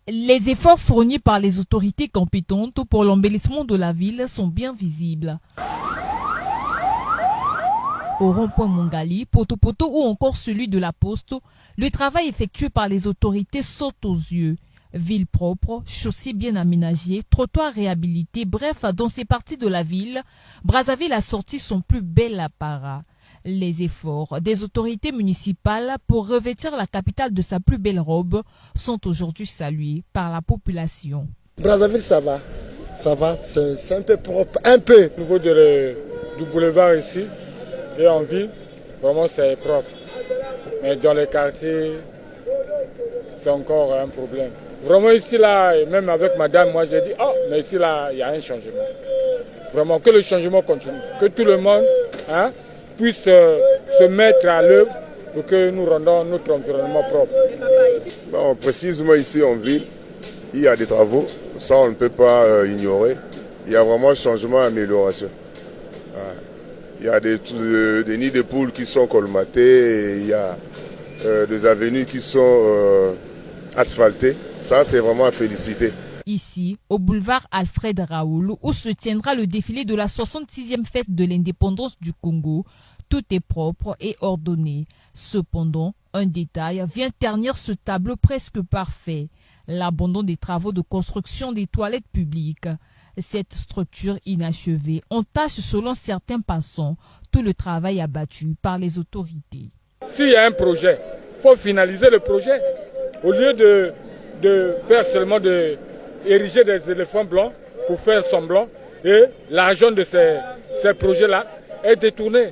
Les efforts fournis par les autorités compétentes pour l'embellissement de la ville sont bien visibles. Au rond-point Mongali, Poto-Poto ou encore celui de la Poste, le travail effectué par les autorités saute aux yeux. Ville propre, chaussées bien aménagées, trottoirs réhabilités, bref, dans ces parties de la ville, Brazzaville a sorti son plus bel apparat. Les efforts des autorités municipales pour revêtir la capitale de sa plus belle robe sont aujourd'hui salués par la population. Brazzaville, ça va, c'est un peu propre, un peu. Au niveau du boulevard ici et en ville, vraiment c'est propre. Mais dans les quartiers, c'est encore un problème. Vraiment ici, là, même avec madame, moi j'ai dit, mais ici, là, il y a un changement. Vraiment, que le changement continue, que tout le monde puisse se mettre à l'œuvre pour que nous rendons notre environnement propre. Bon, précisément ici en ville, il y a des travaux, ça on ne peut pas ignorer. Il y a vraiment changement et amélioration. Il y a des nids de poules qui sont colmatés, et il y a des avenues qui sont asphaltées. Ça, c'est vraiment à féliciter. Ici, au boulevard Alfred Raoul, où se tiendra le défilé de la 66e fête de l'indépendance du Congo, tout est propre et ordonné. Cependant, un détail vient ternir ce tableau presque parfait, l'abandon des travaux de construction des toilettes publiques. Cette structure inachevée entache, selon certains passants, tout le travail abattu par les autorités. S'il y a un projet, il faut finaliser le projet. Au lieu de faire seulement ériger des éléphants blancs pour faire semblant, et l'argent de ces projets-là est détourné.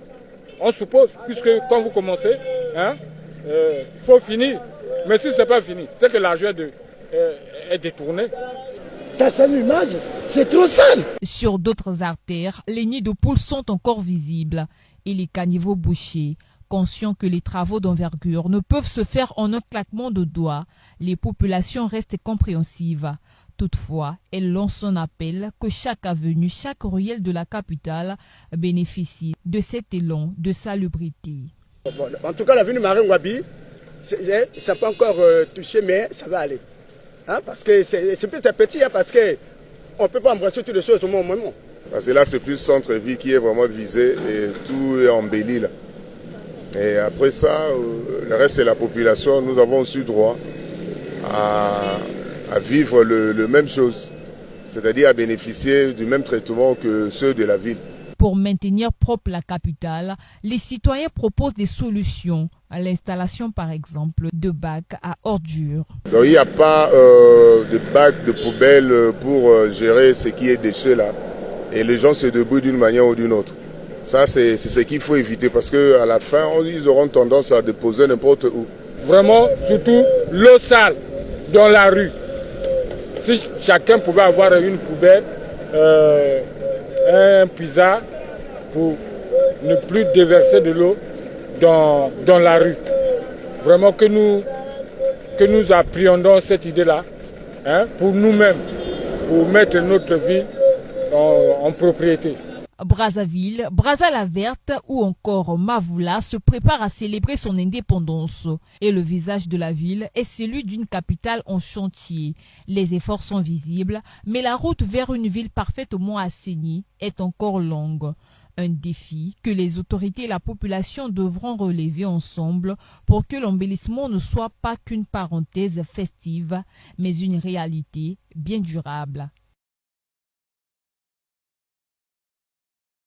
On suppose, puisque quand vous commencez, il faut finir. Mais si ce n'est pas fini, c'est que l'argent est détourné. Ça, c'est une image, c'est trop sale. Sur d'autres artères, les nids de poules sont encore visibles et les caniveaux bouchés. Conscients que les travaux d'envergure ne peuvent se faire en un claquement de doigts, les populations restent compréhensives. Toutefois, elles lancent un appel que chaque avenue, chaque ruelle de la capitale bénéficie de cet élan de salubrité. En tout cas, l'avenue Marie-Ngouabi, ça n'a pas encore touché, mais ça va aller. Parce que c'est peut-être petit, parce qu'on ne peut pas embrasser toutes les choses au même moment. Parce que là, c'est plus centre-ville qui est vraiment visé et tout est embelli là. Et après ça, le reste c'est la population. Nous avons aussi droit à vivre le même chose, c'est-à-dire à bénéficier du même traitement que ceux de la ville. Pour maintenir propre la capitale, les citoyens proposent des solutions, à l'installation par exemple de bacs à ordures. Donc il n'y a pas de bacs de poubelle pour gérer ce qui est déchets là. Et les gens se débrouillent d'une manière ou d'une autre. Ça, c'est ce qu'il faut éviter parce qu'à la fin, ils auront tendance à déposer n'importe où. Vraiment, surtout l'eau sale dans la rue. Si chacun pouvait avoir une poubelle, un puisard pour ne plus déverser de l'eau dans la rue. Vraiment que nous appréhendons cette idée-là pour nous-mêmes, pour mettre notre vie en propriété. Brazzaville, Brazza-la-Verte ou encore Mavoula se prépare à célébrer son indépendance. Et le visage de la ville est celui d'une capitale en chantier. Les efforts sont visibles, mais la route vers une ville parfaitement assainie est encore longue. Un défi que les autorités et la population devront relever ensemble pour que l'embellissement ne soit pas qu'une parenthèse festive, mais une réalité bien durable.